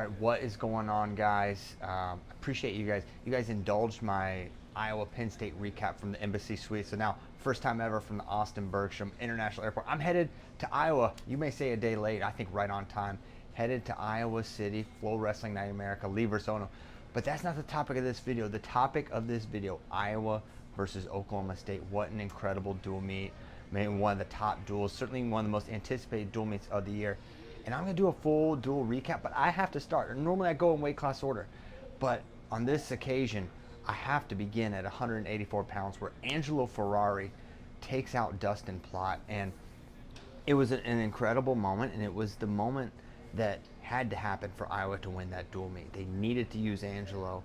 right, what is going on, guys? Appreciate you guys. You guys indulged my Iowa Penn State recap from the Embassy Suite. So now, first time ever from the Austin Bergstrom International Airport. I'm headed to Iowa. You may say a day late. I think right on time. Headed to Iowa City, FloWrestling Night in America, Lee versus Ono. But that's not the topic of this video. The topic of this video, Iowa versus Oklahoma State. What an incredible dual meet. Maybe one of the top duels. Certainly one of the most anticipated dual meets of the year. And I'm going to do a full dual recap, but I have to start. Normally I go in weight class order, but on this occasion, I have to begin at 184 pounds where Angelo Ferrari takes out Dustin Plott. And it was an incredible moment, and it was the moment that had to happen for Iowa to win that dual meet. They needed to use Angelo.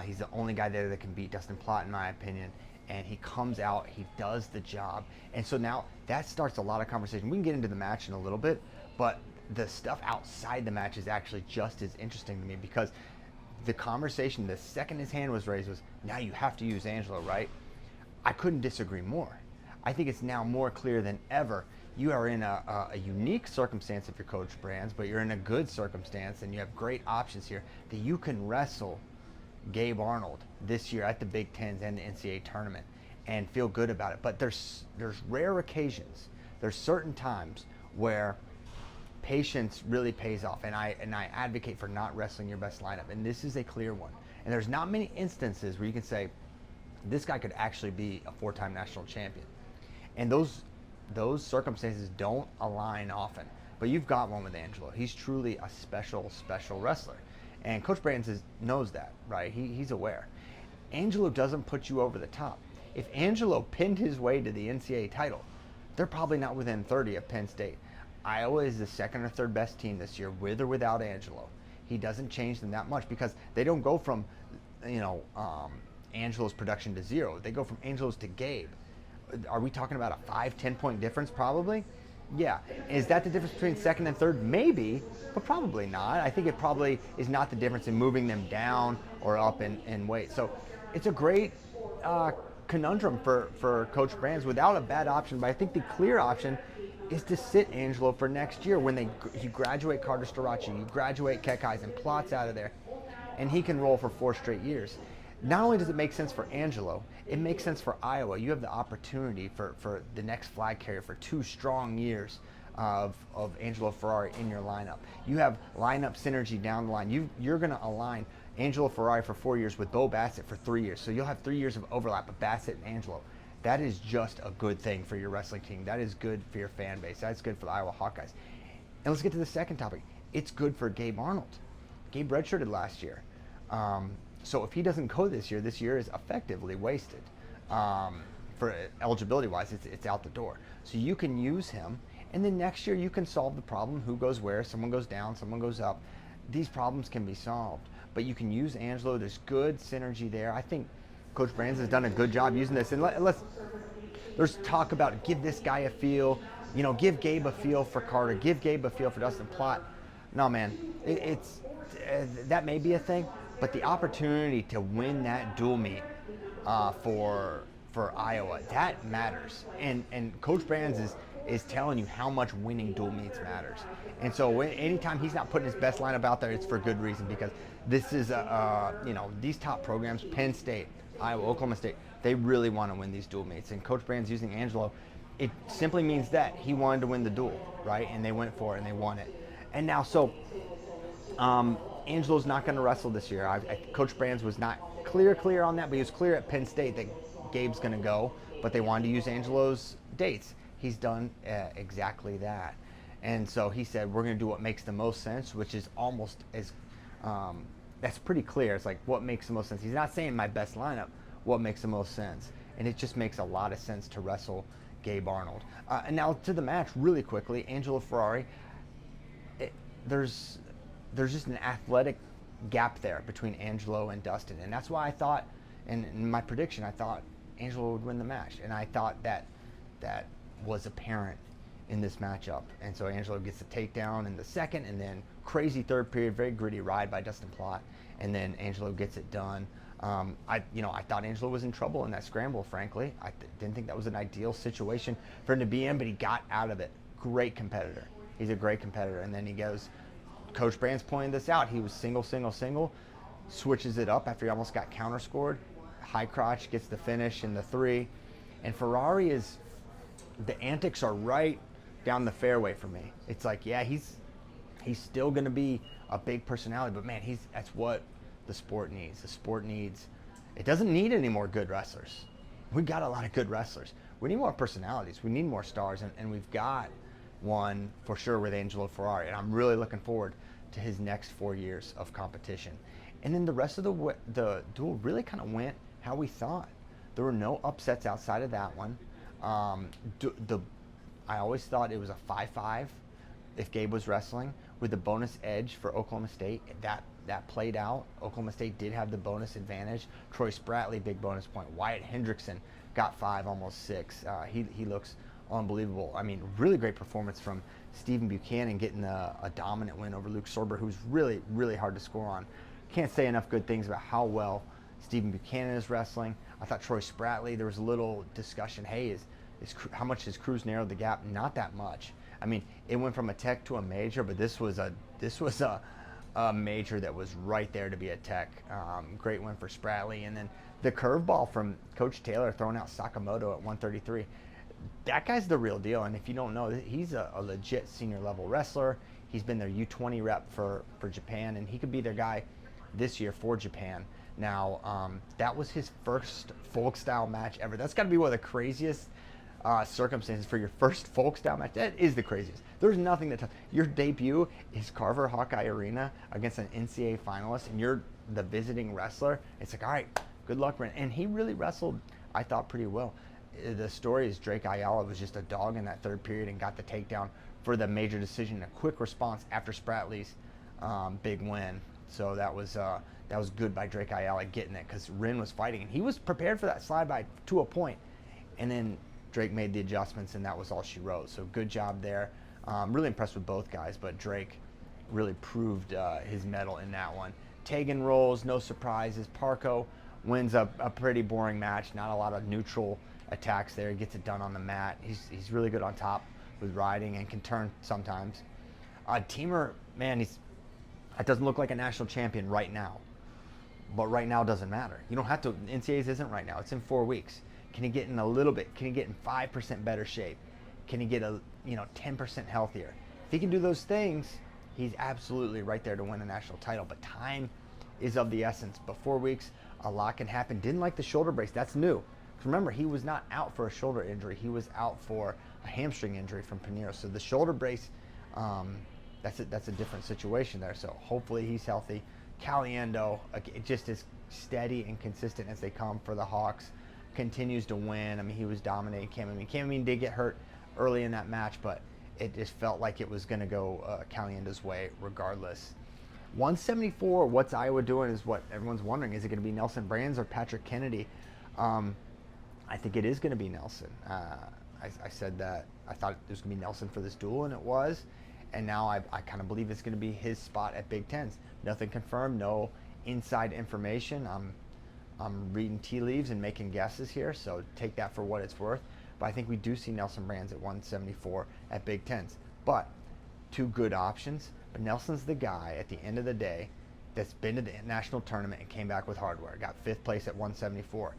He's the only guy there that can beat Dustin Plott, in my opinion. And he comes out, he does the job. And so now that starts a lot of conversation. We can get into the match in a little bit, but the stuff outside the match is actually just as interesting to me, because the conversation, the second his hand was raised, was, now you have to use Angelo, right? I couldn't disagree more. I think it's now more clear than ever. You are in a unique circumstance if you're Coach Brands, but you're in a good circumstance, and you have great options here that you can wrestle Gabe Arnold this year at the Big Tens and the NCAA tournament and feel good about it. But there's rare occasions, there's certain times where patience really pays off, and I advocate for not wrestling your best lineup, and this is a clear one. And there's not many instances where you can say this guy could actually be a four-time national champion, and those circumstances don't align often. But you've got one with Angelo. He's truly a special wrestler, and Coach Brands knows that, right? He's aware. Angelo doesn't put you over the top. If Angelo pinned his way to the NCAA title, they're probably not within 30 of Penn State. Iowa is the second or third best team this year, with or without Angelo. He doesn't change them that much, because they don't go from, Angelo's production to zero. They go from Angelo's to Gabe. Are we talking about a 5-10 point difference? Probably. Yeah. Is that the difference between second and third? Maybe, but probably not. I think it probably is not the difference in moving them down or up in weight. So it's a great conundrum for Coach Brands without a bad option. But I think the clear option is to sit Angelo for next year when you graduate Carter Starachi, you graduate Keckheisen, and Plott's out of there, and he can roll for 4 straight years. Not only does it make sense for Angelo, it makes sense for Iowa. You have the opportunity for the next flag carrier for 2 strong years of Angelo Ferrari in your lineup. You have lineup synergy down the line. You're going to align Angelo Ferrari for 4 years with Bo Bassett for 3 years. So you'll have 3 years of overlap of Bassett and Angelo. That is just a good thing for your wrestling team. That is good for your fan base. That's good for the Iowa Hawkeyes. And let's get to the second topic. It's good for Gabe Arnold. Gabe redshirted last year. So if he doesn't go this year is effectively wasted. For eligibility-wise, it's out the door. So you can use him, and then next year you can solve the problem. Who goes where? Someone goes down, someone goes up. These problems can be solved. But you can use Angelo. There's good synergy there. I think Coach Brands has done a good job using this. And there's talk about give this guy a feel, give Gabe a feel for Carter, give Gabe a feel for Dustin Plott. No, man, it's that may be a thing, but the opportunity to win that dual meet for Iowa, that matters. And Coach Brands is telling you how much winning dual meets matters. And so anytime he's not putting his best lineup out there, it's for good reason, because this is these top programs, Penn State, Iowa, Oklahoma State, they really want to win these dual meets. And Coach Brands using Angelo, it simply means that he wanted to win the duel, right? And they went for it and they won it. And now, so Angelo's not going to wrestle this year. Coach Brands was not clear on that, but he was clear at Penn State that Gabe's going to go, but they wanted to use Angelo's dates. He's done exactly that. And so he said, we're going to do what makes the most sense, which is almost as that's pretty clear. It's like, what makes the most sense? He's not saying my best lineup, what makes the most sense. And it just makes a lot of sense to wrestle Gabe Arnold. And now to the match really quickly, Angelo Ferrari, there's just an athletic gap there between Angelo and Dustin. And that's why I thought, and in my prediction, I thought Angelo would win the match. And I thought that was apparent in this matchup. And so Angelo gets the takedown in the second, and then crazy third period, very gritty ride by Dustin Plott, and then Angelo gets it done. I thought Angelo was in trouble in that scramble, frankly. I didn't think that was an ideal situation for him to be in, but he got out of it. Great competitor. He's a great competitor. And then he goes Coach Brand's pointing this out. He was single, single, single, switches it up after he almost got counter scored. High crotch, gets the finish and the 3. And Ferrari is, the antics are right down the fairway for me. It's like, yeah, he's still going to be a big personality, but man, that's what the sport needs. The sport needs, it doesn't need any more good wrestlers. We've got a lot of good wrestlers. We need more personalities. We need more stars, and we've got one for sure with Angelo Ferrari, and I'm really looking forward to his next 4 years of competition. And then the rest of the duel really kind of went how we thought. There were no upsets outside of that one. I always thought it was a 5-5 if Gabe was wrestling, with the bonus edge for Oklahoma State. That played out. Oklahoma State did have the bonus advantage. Troy Spratley, big bonus point. Wyatt Hendrickson got 5, almost 6. He looks unbelievable. I mean, really great performance from Stephen Buchanan, getting a dominant win over Luke Sorber, who's really, really hard to score on. Can't say enough good things about how well Stephen Buchanan is wrestling. I thought Troy Spratley, there was a little discussion, hey, how much has Cruz narrowed the gap? Not that much. I mean, it went from a tech to a major, but this was a major that was right there to be a tech. Great win for Spratley. And then the curveball from Coach Taylor throwing out Sakamoto at 133. That guy's the real deal. And if you don't know, he's a legit senior level wrestler. He's been their U20 rep for Japan, and he could be their guy this year for Japan. Now, that was his first folk style match ever. That's got to be one of the craziest circumstances for your first folk style match. That is the craziest. There's nothing that your debut is Carver Hawkeye Arena against an NCAA finalist, and you're the visiting wrestler. It's like, all right, good luck, Brent. And he really wrestled, I thought, pretty well. The story is Drake Ayala was just a dog in that third period and got the takedown for the major decision, a quick response after Spratley's big win. So that was good by Drake Ayala getting it, because Rin was fighting, and he was prepared for that slide by to a point, and then Drake made the adjustments, and that was all she wrote. So good job there. Really impressed with both guys, but Drake really proved his mettle in that one. Tegan rolls, no surprises. Parco wins a pretty boring match. Not a lot of neutral attacks there. He gets it done on the mat. He's really good on top with riding and can turn sometimes. Teamer, man, that doesn't look like a national champion right now. But right now doesn't matter. You don't have to. NCAAs isn't right now. It's in 4 weeks. Can he get in a little bit? Can he get in 5% better shape? Can he get 10% healthier? If he can do those things, he's absolutely right there to win a national title. But time is of the essence. But 4 weeks, a lot can happen. Didn't like the shoulder brace. That's new. Remember, he was not out for a shoulder injury. He was out for a hamstring injury from Pinheiro. So the shoulder brace, that's a different situation there. So hopefully he's healthy. Caliendo, just as steady and consistent as they come for the Hawks, continues to win. I mean, he was dominating Cam. Cam did get hurt early in that match, but it just felt like it was going to go Caliendo's way regardless. 174, what's Iowa doing is what everyone's wondering. Is it going to be Nelson Brands or Patrick Kennedy? I think it is going to be Nelson. I said that I thought it was going to be Nelson for this duel, and it was. And now I kind of believe it's going to be his spot at Big Tens. Nothing confirmed, no inside information. I'm reading tea leaves and making guesses here, so take that for what it's worth. But I think we do see Nelson Brands at 174 at Big Tens. But 2 good options. But Nelson's the guy at the end of the day that's been to the national tournament and came back with hardware. Got 5th place at 174.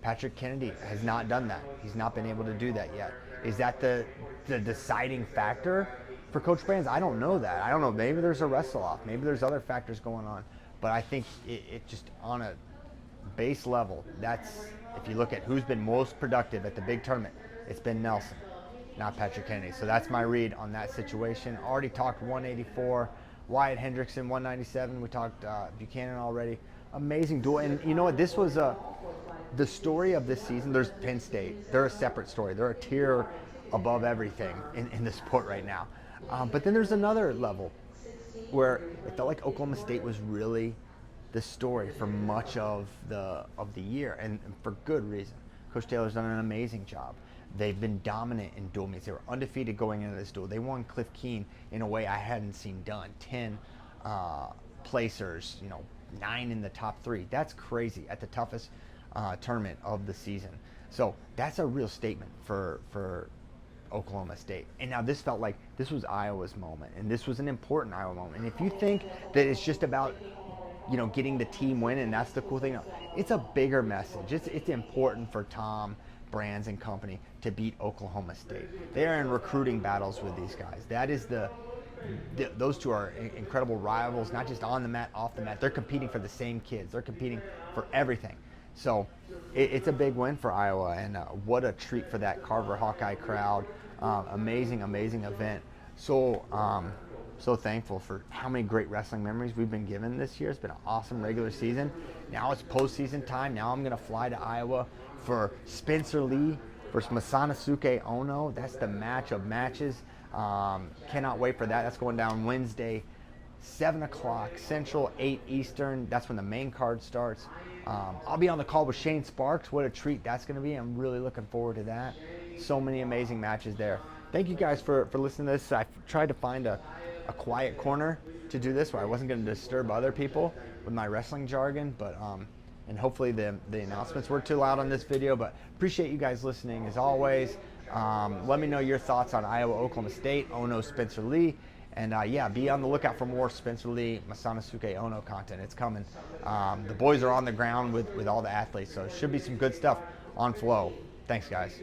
Patrick Kennedy has not done that. He's not been able to do that yet. Is that the deciding factor for Coach Brands? I don't know that. I don't know. Maybe there's a wrestle-off. Maybe there's other factors going on. But I think it just on a base level, that's, if you look at who's been most productive at the big tournament, it's been Nelson, not Patrick Kennedy. So that's my read on that situation. Already talked 184. Wyatt Hendrickson, 197. We talked Buchanan already. Amazing duel. And you know what? This was the story of this season. There's Penn State. They're a separate story. They're a tier above everything in the sport right now. But then there's another level where it felt like Oklahoma State was really the story for much of the year, and for good reason. Coach Taylor's done an amazing job. They've been dominant in dual meets. They were undefeated going into this duel. They won Cliff Keen in a way I hadn't seen done. 10 placers, 9 in the top 3. That's crazy at the toughest tournament of the season. So that's a real statement for Oklahoma State. And now this felt like this was Iowa's moment, and this was an important Iowa moment. And if you think that it's just about, getting the team win, and that's the cool thing, it's a bigger message. It's important for Tom Brands and company to beat Oklahoma State. They are in recruiting battles with these guys. That is those two are incredible rivals, not just on the mat, off the mat. They're competing for the same kids. They're competing for everything. So it's a big win for Iowa, and what a treat for that Carver Hawkeye crowd. Amazing event. So thankful for how many great wrestling memories we've been given this year. It's been an awesome regular season. Now it's postseason time. Now I'm going to fly to Iowa for Spencer Lee versus Masanosuke Ono. That's the match of matches. Cannot wait for that. That's going down Wednesday, 7 o'clock Central, 8 Eastern. That's when the main card starts. I'll be on the call with Shane Sparks. What a treat that's going to be. I'm really looking forward to that. So many amazing matches there. Thank you guys for listening to this. I tried to find a quiet corner to do this where I wasn't going to disturb other people with my wrestling jargon, but and hopefully the announcements were too loud on this video. But appreciate you guys listening as always. Let me know your thoughts on Iowa, Oklahoma State, Ono, Spencer Lee. And yeah, be on the lookout for more Spencer Lee, Masanosuke Ono content. It's coming. The boys are on the ground with all the athletes, so it should be some good stuff on Flow. Thanks, guys.